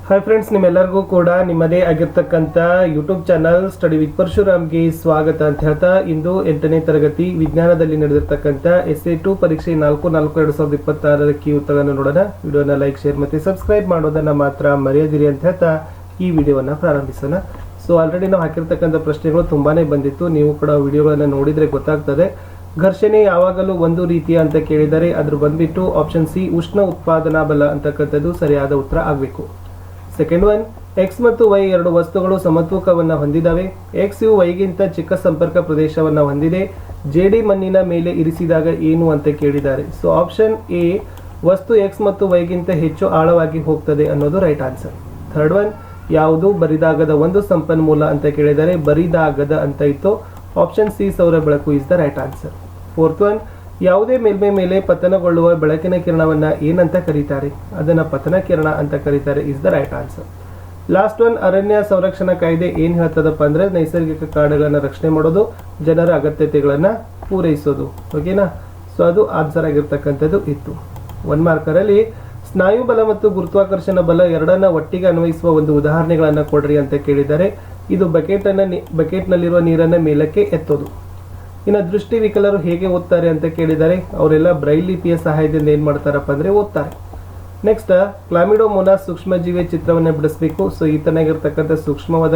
Hi friends, ನಿಮ್ಮೆಲ್ಲರಿಗೂ ಕೂಡ ನಿಮ್ಮದೇ ಆಗಿರ್ತಕ್ಕಂಥ ಯೂಟ್ಯೂಬ್ ಚಾನಲ್ ಸ್ಟಡಿ ವಿತ್ ಪರಶುರಾಮ್ಗೆ ಸ್ವಾಗತ ಅಂತ ಹೇಳ್ತಾ, ಇಂದು 8ನೇ ತರಗತಿ ವಿಜ್ಞಾನದಲ್ಲಿ ನಡೆದಿರ್ತಕ್ಕಂಥ SA2 ಪರೀಕ್ಷೆ 4-4-2026 ಕೀ ಉತ್ತರಗಳನ್ನು ನೋಡೋಣ. ವಿಡಿಯೋನ ಲೈಕ್, ಶೇರ್ ಮತ್ತು ಸಬ್ಸ್ಕ್ರೈಬ್ ಮಾಡೋದನ್ನು ಮಾತ್ರ ಮರೆಯದಿರಿ ಅಂತ ಹೇಳ್ತಾ ಈ ವಿಡಿಯೋವನ್ನು ಪ್ರಾರಂಭಿಸೋಣ. ಸೊ ಆಲ್ರೆಡಿ ನಾವು ಹಾಕಿರ್ತಕ್ಕಂಥ ಪ್ರಶ್ನೆಗಳು ತುಂಬಾನೇ ಬಂದಿತ್ತು. ನೀವು ಕೂಡ ವಿಡಿಯೋಗಳನ್ನು ನೋಡಿದರೆ ಗೊತ್ತಾಗ್ತದೆ. ಘರ್ಷಣೆ ಯಾವಾಗಲೂ ಒಂದು ರೀತಿಯ ಅಂತ ಕೇಳಿದರೆ ಅದ್ರ ಬಂದ್ಬಿಟ್ಟು ಆಪ್ಷನ್ ಸಿ ಉಷ್ಣ ಉತ್ಪಾದನಾ ಬಲ ಅಂತಕ್ಕಂಥದ್ದು ಸರಿಯಾದ ಉತ್ತರ ಆಗಬೇಕು. ಸೆಕೆಂಡ್ ಒನ್, ಎಕ್ಸ್ ಮತ್ತು ವೈ ಎರಡು ವಸ್ತುಗಳು ಸಮತೂಕವನ್ನು ಹೊಂದಿದ್ದಾವೆ. ಎಕ್ಸ್ ಯು ವೈಗಿಂತ ಚಿಕ್ಕ ಸಂಪರ್ಕ ಪ್ರದೇಶವನ್ನು ಹೊಂದಿದೆ. ಜೇಡಿ ಮಣ್ಣಿನ ಮೇಲೆ ಇರಿಸಿದಾಗ ಏನು ಅಂತ ಕೇಳಿದ್ದಾರೆ. ಸೊ ಆಪ್ಷನ್ ಎ, ವಸ್ತು ಎಕ್ಸ್ ಮತ್ತು ವೈಗಿಂತ ಹೆಚ್ಚು ಆಳವಾಗಿ ಹೋಗ್ತದೆ ಅನ್ನೋದು ರೈಟ್ ಆನ್ಸರ್. ಥರ್ಡ್ ಒನ್, ಯಾವುದು ಬರಿದಾಗದ ಒಂದು ಸಂಪನ್ಮೂಲ ಅಂತ ಕೇಳಿದರೆ ಬರಿದಾಗದ ಅಂತ ಇತ್ತು. ಆಪ್ಷನ್ ಸಿ, ಸೌರ ಬೆಳಕು is the right answer. Fourth one, ಯಾವುದೇ ಮೇಲ್ಮೈ ಮೇಲೆ ಪತನಗೊಳ್ಳುವ ಬೆಳಕಿನ ಕಿರಣವನ್ನ ಏನಂತ ಕರೀತಾರೆ? ಅದನ್ನ ಪತನ ಕಿರಣ ಅಂತ ಕರೀತಾರೆ is the right answer. Last one, ಅರಣ್ಯ ಸಂರಕ್ಷಣಾ ಕಾಯ್ದೆ ಏನ್ ಹೇಳ್ತದಪ್ಪ ಅಂದ್ರೆ ನೈಸರ್ಗಿಕ ಕಾಡುಗಳನ್ನ ರಕ್ಷಣೆ ಮಾಡೋದು, ಜನರ ಅಗತ್ಯತೆಗಳನ್ನ ಪೂರೈಸೋದು. ಓಕೆನಾ? ಸೊ ಅದು ಆನ್ಸರ್ ಆಗಿರ್ತಕ್ಕಂಥದ್ದು ಇತ್ತು. 1 ಮಾರ್ಕರಲ್ಲಿ ಸ್ನಾಯು ಬಲ ಮತ್ತು ಗುರುತ್ವಾಕರ್ಷಣ ಬಲ ಎರಡನ್ನ ಒಟ್ಟಿಗೆ ಅನ್ವಯಿಸುವ ಒಂದು ಉದಾಹರಣೆಗಳನ್ನ ಕೊಡ್ರಿ ಅಂತ ಕೇಳಿದ್ದಾರೆ. ಇದು ಬಕೆಟ್ನಲ್ಲಿರುವ ನೀರನ್ನ ಮೇಲಕ್ಕೆ ಎತ್ತೋದು. ಇನ್ನು ದೃಷ್ಟಿ ವಿಕಲರು ಹೇಗೆ ಓದ್ತಾರೆ ಅಂತ ಕೇಳಿದ್ದಾರೆ. ಅವರೆಲ್ಲ ಬ್ರೈಲ್ ಲಿಪಿಯ ಸಹಾಯದಿಂದ ಏನ್ ಮಾಡ್ತಾರಪ್ಪ ಅಂದ್ರೆ ಓದ್ತಾರೆ. ನೆಕ್ಸ್ಟ್, ಕ್ಲಾಮಿಡೋಮೋನಾಸ್ ಸೂಕ್ಷ್ಮಜೀವಿಯ ಚಿತ್ರವನ್ನ ಬಿಡಿಸಬೇಕು. ಸೊ ಈತನಾಗಿರ್ತಕ್ಕಂಥ ಸೂಕ್ಷ್ಮವಾದ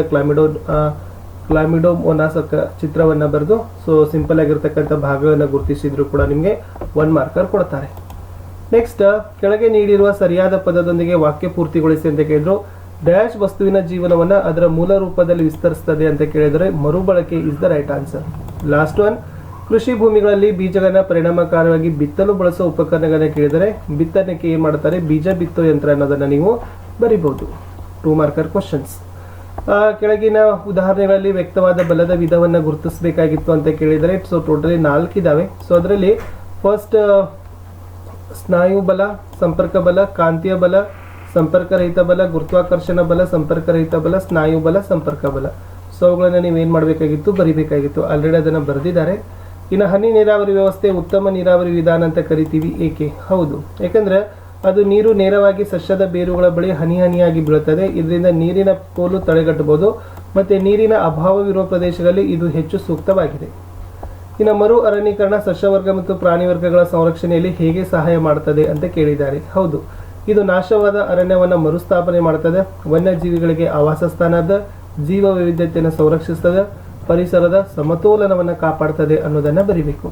ಕ್ಲಾಮಿಡೋಮೋನಾಸ್ ಚಿತ್ರವನ್ನ ಬರೆದು ಸೊ ಸಿಂಪಲ್ ಆಗಿರ್ತಕ್ಕಂಥ ಭಾಗವನ್ನು ಗುರುತಿಸಿದ್ರು ಕೂಡ ನಿಮಗೆ 1 ಮಾರ್ಕರ್ ಕೊಡ್ತಾರೆ. ನೆಕ್ಸ್ಟ್, ಕೆಳಗೆ ನೀಡಿರುವ ಸರಿಯಾದ ಪದದೊಂದಿಗೆ ವಾಕ್ಯ ಪೂರ್ತಿಗೊಳಿಸಿ ಅಂತ ಕೇಳಿದ್ರು. ಡ್ಯಾಶ್ ವಸ್ತುವಿನ ಜೀವನವನ್ನ ಅದರ ಮೂಲ ರೂಪದಲ್ಲಿ ವಿಸ್ತರಿಸ್ತದೆ ಅಂತ ಕೇಳಿದರೆ ಮರುಬಳಕೆ is the right answer. Last one, ಕೃಷಿ ಭೂಮಿಗಳಲ್ಲಿ ಬೀಜಗಳನ್ನ ಪರಿಣಾಮಕಾರಿಯಾಗಿ ಬಿತ್ತಲು ಬಳಸುವ ಉಪಕರಣಗಳನ್ನ ಕೇಳಿದರೆ ಬಿತ್ತನೆಗೆ ಏನ್ ಮಾಡ್ತಾರೆ? ಬೀಜ ಬಿತ್ತೋ ಯಂತ್ರ ಅನ್ನೋದನ್ನ ನೀವು ಬರಿಬಹುದು. 2 ಮಾರ್ಕರ್ ಕ್ವಶನ್ಸ್. ಕೆಳಗಿನ ಉದಾಹರಣೆಗಳಲ್ಲಿ ವ್ಯಕ್ತವಾದ ಬಲದ ವಿಧವನ್ನ ಗುರುತಿಸಬೇಕಾಗಿತ್ತು ಅಂತ ಕೇಳಿದರೆ ಸೊ ಟೋಟಲಿ 4 ಇದಾವೆ. ಸೊ ಅದರಲ್ಲಿ ಫಸ್ಟ್ ಸ್ನಾಯು ಬಲ, ಸಂಪರ್ಕ ಬಲ, ಕಾಂತೀಯ ಬಲ, ಸಂಪರ್ಕರಹಿತ ಬಲ, ಗುರುತ್ವಾಕರ್ಷಣ ಬಲ, ಸಂಪರ್ಕರಹಿತ ಬಲ, ಸ್ನಾಯು ಬಲ, ಸಂಪರ್ಕ ಬಲ. ಸೊ ಅವುಗಳನ್ನ ನೀವೇನು ಮಾಡಬೇಕಾಗಿತ್ತು? ಬರಿಬೇಕಾಗಿತ್ತು. ಆಲ್ರೆಡಿ ಅದನ್ನು ಬರೆದಿದ್ದಾರೆ. ಇನ್ನು ಹನಿ ನೀರಾವರಿ ವ್ಯವಸ್ಥೆ ಉತ್ತಮ ನೀರಾವರಿ ವಿಧಾನ ಅಂತ ಕರಿತೀವಿ. ಏಕೆ? ಹೌದು, ಯಾಕಂದ್ರೆ ಅದು ನೀರು ನೇರವಾಗಿ ಸಸ್ಯದ ಬೇರುಗಳ ಬಳಿ ಹನಿ ಹನಿಯಾಗಿ ಬೀಳುತ್ತದೆ. ಇದರಿಂದ ನೀರಿನ ಪೋಲು ತಡೆಗಟ್ಟಬಹುದು ಮತ್ತೆ ನೀರಿನ ಅಭಾವವಿರುವ ಪ್ರದೇಶಗಳಲ್ಲಿ ಇದು ಹೆಚ್ಚು ಸೂಕ್ತವಾಗಿದೆ. ಇನ್ನು ಮರು ಅರಣ್ಯೀಕರಣ ಸಸ್ಯವರ್ಗ ಮತ್ತು ಪ್ರಾಣಿ ವರ್ಗಗಳ ಸಂರಕ್ಷಣೆಯಲ್ಲಿ ಹೇಗೆ ಸಹಾಯ ಮಾಡುತ್ತದೆ ಅಂತ ಕೇಳಿದ್ದಾರೆ. ಹೌದು, ಇದು ನಾಶವಾದ ಅರಣ್ಯವನ್ನು ಮರುಸ್ಥಾಪನೆ ಮಾಡುತ್ತದೆ, ವನ್ಯಜೀವಿಗಳಿಗೆ ಆವಾಸ ಸ್ಥಾನದ ಜೀವ ವೈವಿಧ್ಯತೆಯನ್ನು ಸಂರಕ್ಷಿಸುತ್ತದೆ, ಪರಿಸರದ ಸಮತೋಲನವನ್ನು ಕಾಪಾಡ್ತದೆ ಅನ್ನೋದನ್ನ ಬರಿಬೇಕು.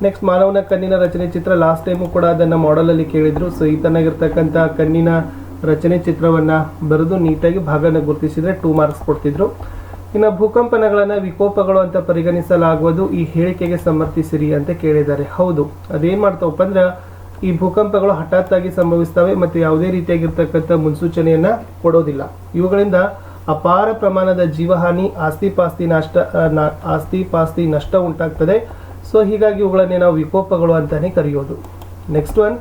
ನೆಕ್ಸ್ಟ್, ಮಾನವನ ಕಣ್ಣಿನ ರಚನೆ ಚಿತ್ರ. ಲಾಸ್ಟ್ ಟೈಮು ಕೂಡ ಅದನ್ನ ಮಾಡೆಲ್ ಅಲ್ಲಿ ಕೇಳಿದ್ರು. ಸೊ ಈತನಾಗಿರ್ತಕ್ಕಂಥ ಕಣ್ಣಿನ ರಚನೆ ಚಿತ್ರವನ್ನ ಬರೆದು ನೀಟಾಗಿ ಭಾಗನ ಗುರುತಿಸಿದ್ರೆ 2 ಮಾರ್ಕ್ಸ್ ಕೊಡ್ತಿದ್ರು. ಇನ್ನು ಭೂಕಂಪನಗಳನ್ನ ವಿಕೋಪಗಳು ಅಂತ ಪರಿಗಣಿಸಲಾಗುವುದು. ಈ ಹೇಳಿಕೆಗೆ ಸಮರ್ಥಿಸಿರಿ ಅಂತ ಕೇಳಿದ್ದಾರೆ. ಹೌದು, ಅದೇನ್ ಮಾಡ್ತಾವಪ್ಪ ಅಂದ್ರೆ ಈ ಭೂಕಂಪಗಳು ಹಠಾತ್ ಆಗಿ ಸಂಭವಿಸ್ತವೆ ಮತ್ತು ಯಾವುದೇ ರೀತಿಯಾಗಿರ್ತಕ್ಕಂಥ ಮುನ್ಸೂಚನೆಯನ್ನ ಕೊಡೋದಿಲ್ಲ. ಇವುಗಳಿಂದ ಅಪಾರ ಪ್ರಮಾಣದ ಜೀವಹಾನಿ, ಆಸ್ತಿ ಪಾಸ್ತಿ ನಷ್ಟ ಉಂಟಾಗ್ತದೆ. ಸೊ ಹೀಗಾಗಿ ಇವುಗಳನ್ನೇ ನಾವು ವಿಕೋಪಗಳು ಅಂತಾನೆ ಕರೆಯೋದು. ನೆಕ್ಸ್ಟ್ ಒನ್,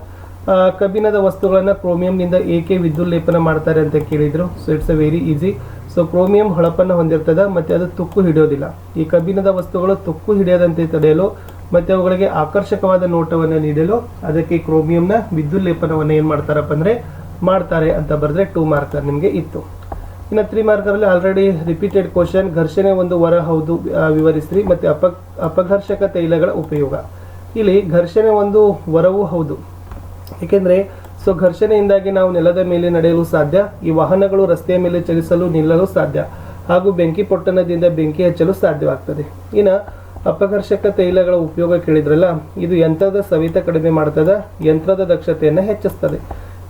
ಕಬ್ಬಿಣದ ವಸ್ತುಗಳನ್ನ ಕ್ರೋಮಿಯಂನಿಂದ ಏಕೆ ವಿದ್ಯುಲ್ಲೇಪನ ಮಾಡ್ತಾರೆ ಅಂತ ಕೇಳಿದ್ರು. So it's a very easy. So chromium ಹೊಳಪನ್ನು ಹೊಂದಿರ್ತದೆ ಮತ್ತೆ ಅದು ತುಕ್ಕು ಹಿಡಿಯೋದಿಲ್ಲ. ಈ ಕಬ್ಬಿಣದ ವಸ್ತುಗಳು ತುಕ್ಕು ಹಿಡಿಯದಂತೆ ತಡೆಯಲು ಮತ್ತೆ ಅವುಗಳಿಗೆ ಆಕರ್ಷಕವಾದ ನೋಟವನ್ನು ನೀಡಲು ಅದಕ್ಕೆ ಕ್ರೋಮಿಯಂನ ವಿದ್ಯುಲ್ಲೇಪನವನ್ನು ಏನ್ ಮಾಡ್ತಾರಪ್ಪ ಅಂದ್ರೆ ಮಾಡ್ತಾರೆ ಅಂತ ಬರೆದ್ರೆ 2 ಮಾರ್ಕರ್ ನಿಮಗೆ ಇತ್ತು. ಇನ್ನು 3 ಮಾರ್ಕರಲ್ಲಿ ಆಲ್ರೆಡಿ ರಿಪೀಟೆಡ್ ಕ್ವಶನ್. ಘರ್ಷಣೆ ಒಂದು ವರ ಹೌದು, ವಿವರಿಸ್ರಿ. ಮತ್ತೆ ಅಪಘರ್ಷಕ ತೈಲಗಳ ಉಪಯೋಗ. ಇಲ್ಲಿ ಘರ್ಷಣೆ ಒಂದು ವರವೂ ಹೌದು, ಏಕೆಂದ್ರೆ ಸೊ ಘರ್ಷಣೆಯಿಂದಾಗಿ ನಾವು ನೆಲದ ಮೇಲೆ ನಡೆಯಲು ಸಾಧ್ಯ, ಈ ವಾಹನಗಳು ರಸ್ತೆಯ ಮೇಲೆ ಚಲಿಸಲು ನಿಲ್ಲಲು ಸಾಧ್ಯ, ಹಾಗೂ ಬೆಂಕಿ ಪೊಟ್ಟಣದಿಂದ ಬೆಂಕಿ ಹಚ್ಚಲು ಸಾಧ್ಯವಾಗ್ತದೆ. ಇನ್ನು ಅಪಘರ್ಷಕ ತೈಲಗಳ ಉಪಯೋಗ ಕೇಳಿದ್ರಲ್ಲ, ಇದು ಯಂತ್ರದ ಸವೆತ ಕಡಿಮೆ ಮಾಡ್ತದೆ, ಯಂತ್ರದ ದಕ್ಷತೆಯನ್ನು ಹೆಚ್ಚಿಸ್ತದೆ.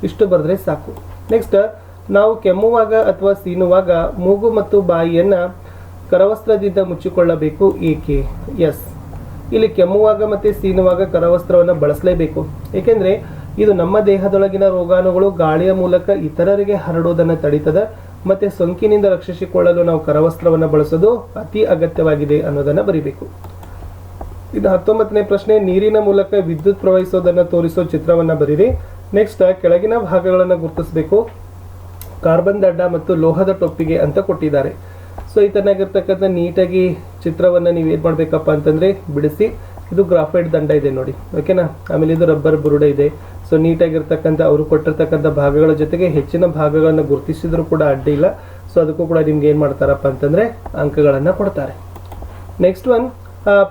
ಇಷ್ಟು ಬರೆದ್ರೆ ಸಾಕು. ನೆಕ್ಸ್ಟ್, ನಾವು ಕೆಮ್ಮುವಾಗ ಅಥವಾ ಸೀನುವಾಗ ಮೂಗು ಮತ್ತು ಬಾಯಿಯನ್ನ ಕರವಸ್ತ್ರದಿಂದ ಮುಚ್ಚಿಕೊಳ್ಳಬೇಕು. ಏಕೆ? ಎಸ್, ಇಲ್ಲಿ ಕೆಮ್ಮುವಾಗ ಮತ್ತೆ ಸೀನುವಾಗ ಕರವಸ್ತ್ರವನ್ನು ಬಳಸಲೇಬೇಕು. ಏಕೆಂದ್ರೆ ಇದು ನಮ್ಮ ದೇಹದೊಳಗಿನ ರೋಗಾಣುಗಳು ಗಾಳಿಯ ಮೂಲಕ ಇತರರಿಗೆ ಹರಡೋದನ್ನು ತಡೀತದೆ ಮತ್ತೆ ಸೋಂಕಿನಿಂದ ರಕ್ಷಿಸಿಕೊಳ್ಳಲು ನಾವು ಕರವಸ್ತ್ರವನ್ನು ಬಳಸೋದು ಅತಿ ಅಗತ್ಯವಾಗಿದೆ ಅನ್ನೋದನ್ನ ಬರಿಬೇಕು. ಇದು 19ನೇ ಪ್ರಶ್ನೆ. ನೀರಿನ ಮೂಲಕ ವಿದ್ಯುತ್ ಪ್ರವಹಿಸೋದನ್ನು ತೋರಿಸೋ ಚಿತ್ರವನ್ನ ಬರೀರಿ. ನೆಕ್ಸ್ಟ್, ಕೆಳಗಿನ ಭಾಗಗಳನ್ನು ಗುರುತಿಸಬೇಕು. ಕಾರ್ಬನ್ ದಂಡ ಮತ್ತು ಲೋಹದ ಟೊಪ್ಪಿಗೆ ಅಂತ ಕೊಟ್ಟಿದ್ದಾರೆ. ಸೊ ಇದನ್ನಾಗಿರ್ತಕ್ಕಂಥ ನೀಟಾಗಿ ಚಿತ್ರವನ್ನ ನೀವು ಏನ್ ಮಾಡ್ಬೇಕಪ್ಪ ಅಂತಂದ್ರೆ ಬಿಡಿಸಿ. ಇದು ಗ್ರಾಫೈಟ್ ದಂಡ ಇದೆ ನೋಡಿ, ಓಕೆನಾ. ಆಮೇಲೆ ಇದು ರಬ್ಬರ್ ಬುರುಡೆ ಇದೆ. ಸೊ ನೀಟಾಗಿರ್ತಕ್ಕಂಥ ಅವರು ಕೊಟ್ಟಿರ್ತಕ್ಕಂಥ ಭಾಗಗಳ ಜೊತೆಗೆ ಹೆಚ್ಚಿನ ಭಾಗಗಳನ್ನು ಗುರುತಿಸಿದ್ರು ಕೂಡ ಅಡ್ಡಿ ಇಲ್ಲ. ಸೊ ಅದಕ್ಕೂ ಕೂಡ ನಿಮ್ಗೆ ಏನು ಮಾಡ್ತಾರಪ್ಪ ಅಂತಂದರೆ ಅಂಕಗಳನ್ನು ಕೊಡ್ತಾರೆ. ನೆಕ್ಸ್ಟ್ ಒನ್,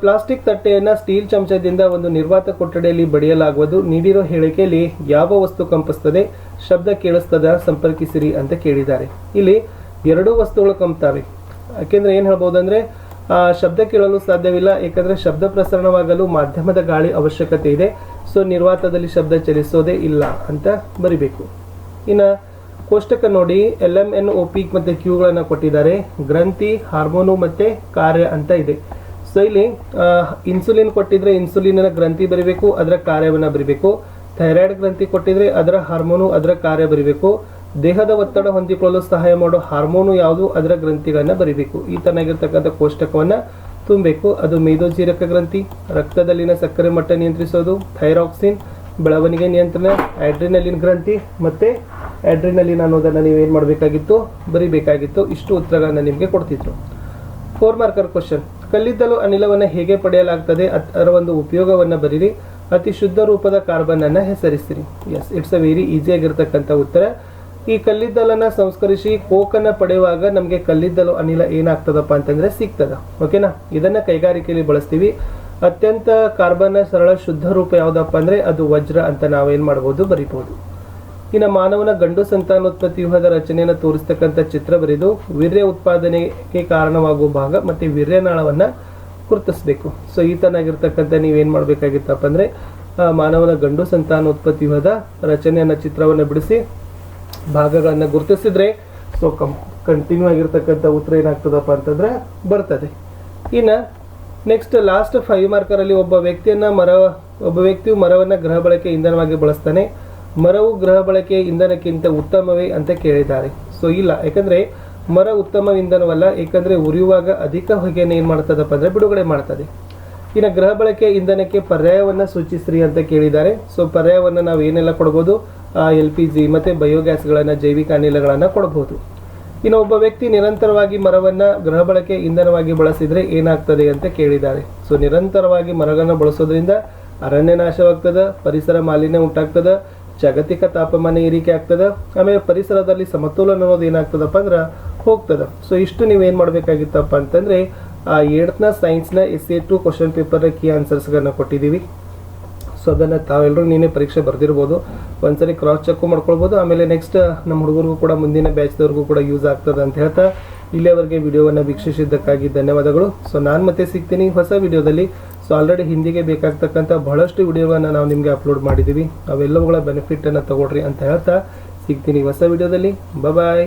ಪ್ಲಾಸ್ಟಿಕ್ ತಟ್ಟೆಯನ್ನು ಸ್ಟೀಲ್ ಚಮಚದಿಂದ ಒಂದು ನಿರ್ವಾತ ಕೊಠಡಿಯಲ್ಲಿ ಬಡಿಯಲಾಗುವುದು. ನೀಡಿರೋ ಹೇಳಿಕೆಯಲ್ಲಿ ಯಾವ ವಸ್ತು ಕಂಪಿಸ್ತದೆ, ಶಬ್ದ ಕೇಳಿಸ್ತದ, ಸಂಪರ್ಕಿಸಿರಿ ಅಂತ ಕೇಳಿದ್ದಾರೆ. ಇಲ್ಲಿ ಎರಡೂ ವಸ್ತುಗಳು ಕಂಪ್ತಾವೆ. ಯಾಕೆಂದರೆ ಏನು ಹೇಳ್ಬೋದು ಅಂದರೆ ಶಬ್ದ ಕೇಳಲು ಸಾಧ್ಯವಿಲ್ಲ, ಏಕೆಂದರೆ ಶಬ್ದ ಪ್ರಸರಣವಾಗಲು ಮಾಧ್ಯಮದ ಗಾಳಿ ಅವಶ್ಯಕತೆ ಇದೆ. ಸೊ ನಿರ್ವಾತದಲ್ಲಿ ಶಬ್ದ ಚಲಿಸೋದೇ ಇಲ್ಲ ಅಂತ ಬರಿಬೇಕು. ಇನ್ನು ಕೋಷ್ಟಕ ನೋಡಿ, LMNOP ಮತ್ತು ಕ್ಯೂಗಳನ್ನು ಕೊಟ್ಟಿದ್ದಾರೆ. ಗ್ರಂಥಿ, ಹಾರ್ಮೋನು ಮತ್ತು ಕಾರ್ಯ ಅಂತ ಇದೆ. ಸೊ ಇಲ್ಲಿ ಇನ್ಸುಲಿನ್ ಕೊಟ್ಟಿದ್ರೆ ಇನ್ಸುಲಿನ್ನ ಗ್ರಂಥಿ ಬರಿಬೇಕು, ಅದರ ಕಾರ್ಯವನ್ನು ಬರಿಬೇಕು. ಥೈರಾಯ್ಡ್ ಗ್ರಂಥಿ ಕೊಟ್ಟಿದ್ರೆ ಅದರ ಹಾರ್ಮೋನು, ಅದರ ಕಾರ್ಯ ಬರಿಬೇಕು. ದೇಹದ ಒತ್ತಡ ಹೊಂದಿಕೊಳ್ಳಲು ಸಹಾಯ ಮಾಡೋ ಹಾರ್ಮೋನು ಯಾವುದು, ಅದರ ಗ್ರಂಥಿಗಳನ್ನು ಬರಿಬೇಕು. ಈ ತರನಾಗಿರ್ತಕ್ಕಂಥ ಕೋಷ್ಟಕವನ್ನು ತುಂಬಬೇಕು. ಅದು ಮೇದೋಜೀರಕ ಗ್ರಂಥಿ, ರಕ್ತದಲ್ಲಿನ ಸಕ್ಕರೆ ಮಟ್ಟ ನಿಯಂತ್ರಿಸೋದು, ಥೈರಾಕ್ಸಿನ್, ಬೆಳವಣಿಗೆ ನಿಯಂತ್ರಣ, ಆಡ್ರಿನಲಿನ್ ಗ್ರಂಥಿ ಮತ್ತು ಆಡ್ರಿನಲಿನ್ ಅನ್ನೋದನ್ನು ನೀವೇನು ಮಾಡಬೇಕಾಗಿತ್ತು, ಬರಿಬೇಕಾಗಿತ್ತು. ಇಷ್ಟು ಉತ್ತರಗಳನ್ನು ನಿಮಗೆ ಕೊಡ್ತಿದ್ರು. 4 ಮಾರ್ಕರ್ ಕ್ವಶನ್, ಕಲ್ಲಿದ್ದಲು ಅನಿಲವನ್ನು ಹೇಗೆ ಪಡೆಯಲಾಗ್ತದೆ, ಅದರ ಒಂದು ಉಪಯೋಗವನ್ನು ಬರೀರಿ. ಅತಿ ಶುದ್ಧ ರೂಪದ ಕಾರ್ಬನ್ ಅನ್ನು ಹೆಸರಿಸಿರಿ. Yes, it's a very easy ಆಗಿರ್ತಕ್ಕಂಥ ಉತ್ತರ. ಈ ಕಲ್ಲಿದ್ದಲನ್ನು ಸಂಸ್ಕರಿಸಿ ಕೋಕನ್ನು ಪಡೆಯುವಾಗ ನಮಗೆ ಕಲ್ಲಿದ್ದಲು ಅನಿಲ ಏನಾಗ್ತದಪ್ಪ ಅಂತಂದರೆ ಸಿಗ್ತದ. ಓಕೆನಾ, ಇದನ್ನು ಕೈಗಾರಿಕೆಯಲ್ಲಿ ಬಳಸ್ತೀವಿ. ಅತ್ಯಂತ ಕಾರ್ಬನ್ನ ಸರಳ ಶುದ್ಧ ರೂಪ ಯಾವುದಪ್ಪ ಅಂದರೆ ಅದು ವಜ್ರ ಅಂತ ನಾವೇನು ಮಾಡ್ಬೋದು, ಬರಿಬೋದು. ಇನ್ನು ಮಾನವನ ಗಂಡು ಸಂತಾನೋತ್ಪತ್ತಿ ವ್ಯೂಹದ ರಚನೆಯನ್ನು ತೋರಿಸ್ತಕ್ಕಂಥ ಚಿತ್ರ ಬರೆದು ವೀರ್ಯ ಉತ್ಪಾದನೆಗೆ ಕಾರಣವಾಗುವ ಭಾಗ ಮತ್ತು ವೀರ್ಯನಾಳವನ್ನು ಗುರುತಿಸಬೇಕು. ಸೊ ಈ ತರನಾಗಿರ್ತಕ್ಕಂಥ ನೀವೇನು ಮಾಡಬೇಕಾಗಿತ್ತಪ್ಪ ಅಂದರೆ ಮಾನವನ ಗಂಡು ಸಂತಾನೋತ್ಪತ್ತಿ ವ್ಯೂಹದ ರಚನೆಯನ್ನು ಚಿತ್ರವನ್ನು ಬಿಡಿಸಿ ಭಾಗಗಳನ್ನು ಗುರುತಿಸಿದ್ರೆ ಸೊ ಕಂಟಿನ್ಯೂ ಆಗಿರ್ತಕ್ಕಂಥ ಉತ್ತರ ಏನಾಗ್ತದಪ್ಪ ಅಂತಂದರೆ ಬರ್ತದೆ. ಇನ್ನು ನೆಕ್ಸ್ಟ್ ಲಾಸ್ಟ್ 5 ಮಾರ್ಕರಲ್ಲಿ ಒಬ್ಬ ವ್ಯಕ್ತಿಯು ಮರವನ್ನು ಗೃಹ ಬಳಕೆ ಇಂಧನವಾಗಿ ಬಳಸ್ತಾನೆ. ಮರವು ಗೃಹ ಬಳಕೆ ಇಂಧನಕ್ಕಿಂತ ಉತ್ತಮವೇ ಅಂತ ಕೇಳಿದ್ದಾರೆ. ಸೊ ಇಲ್ಲ, ಯಾಕಂದರೆ ಮರ ಉತ್ತಮ ಇಂಧನವಲ್ಲ, ಏಕೆಂದರೆ ಉರಿಯುವಾಗ ಅಧಿಕ ಹೊಗೆಯನ್ನು ಏನು ಮಾಡ್ತದಪ್ಪ ಅಂದರೆ ಬಿಡುಗಡೆ ಮಾಡ್ತದೆ. ಇನ್ನು ಗೃಹ ಬಳಕೆ ಇಂಧನಕ್ಕೆ ಪರ್ಯಾಯವನ್ನು ಸೂಚಿಸ್ರಿ ಅಂತ ಕೇಳಿದ್ದಾರೆ. ಸೊ ಪರ್ಯಾಯವನ್ನು ನಾವು ಏನೆಲ್ಲ ಕೊಡ್ಬೋದು, LPG ಮತ್ತು ಬಯೋಗ್ಯಾಸ್ಗಳನ್ನು, ಜೈವಿಕ ಅನಿಲಗಳನ್ನು ಕೊಡ್ಬೋದು. ಇನ್ನು ಒಬ್ಬ ವ್ಯಕ್ತಿ ನಿರಂತರವಾಗಿ ಮರವನ್ನು ಗೃಹ ಬಳಕೆ ಇಂಧನವಾಗಿ ಬಳಸಿದರೆ ಏನಾಗ್ತದೆ ಅಂತ ಕೇಳಿದ್ದಾರೆ. ಸೊ ನಿರಂತರವಾಗಿ ಮರಗಳನ್ನು ಬಳಸೋದ್ರಿಂದ ಅರಣ್ಯ ನಾಶವಾಗ್ತದೆ, ಪರಿಸರ ಮಾಲಿನ್ಯ ಉಂಟಾಗ್ತದೆ, ಜಾಗತಿಕ ತಾಪಮಾನ ಏರಿಕೆ ಆಗ್ತದೆ, ಆಮೇಲೆ ಪರಿಸರದಲ್ಲಿ ಸಮತೋಲನ ಅನ್ನೋದು ಏನಾಗ್ತದಪ್ಪ ಅಂದ್ರೆ ಹೋಗ್ತದೆ. ಸೊ ಇಷ್ಟು ನೀವೇನು ಮಾಡಬೇಕಾಗಿತ್ತಪ್ಪ ಅಂತಂದರೆ 8th ಸೈನ್ಸ್ನ SA2 ಕ್ವಶನ್ ಪೇಪರ್ನ ಕೀ ಆನ್ಸರ್ಸ್ಗಳನ್ನು ಕೊಟ್ಟಿದ್ದೀವಿ. ಸೊ ಅದನ್ನು ತಾವೆಲ್ಲರೂ ನೀನೇ ಪರೀಕ್ಷೆ ಬರೆದಿರ್ಬೋದು, ಒಂದ್ಸರಿ ಕ್ರಾಸ್ ಚೆಕ್ ಮಾಡ್ಕೊಳ್ಬೋದು. ಆಮೇಲೆ ನೆಕ್ಸ್ಟ್ ನಮ್ಮ ಹುಡುಗರಿಗೂ ಕೂಡ ಮುಂದಿನ ಬ್ಯಾಚ್ದವ್ರಿಗೂ ಕೂಡ ಯೂಸ್ ಆಗ್ತದೆ ಅಂತ ಹೇಳ್ತಾ ಇಲ್ಲಿಯವರೆಗೆ ವಿಡಿಯೋವನ್ನು ವೀಕ್ಷಿಸಿದ್ದಕ್ಕಾಗಿ ಧನ್ಯವಾದಗಳು. ಸೊ ನಾನು ಮತ್ತೆ ಸಿಗ್ತೀನಿ ಹೊಸ ವಿಡಿಯೋದಲ್ಲಿ. ಸೊ ಆಲ್ರೆಡಿ ಹಿಂದಿಗೆ ಬೇಕಾಗ್ತಕ್ಕಂಥ ಬಹಳಷ್ಟು ವಿಡಿಯೋವನ್ನು ನಾವು ನಿಮಗೆ ಅಪ್ಲೋಡ್ ಮಾಡಿದ್ದೀವಿ. ಅವೆಲ್ಲವುಗಳ ಬೆನಿಫಿಟನ್ನು ತಗೊಳ್ರಿ ಅಂತ ಹೇಳ್ತಾ ಸಿಗ್ತೀನಿ ಹೊಸ ವಿಡಿಯೋದಲ್ಲಿ. ಬಾಯ್.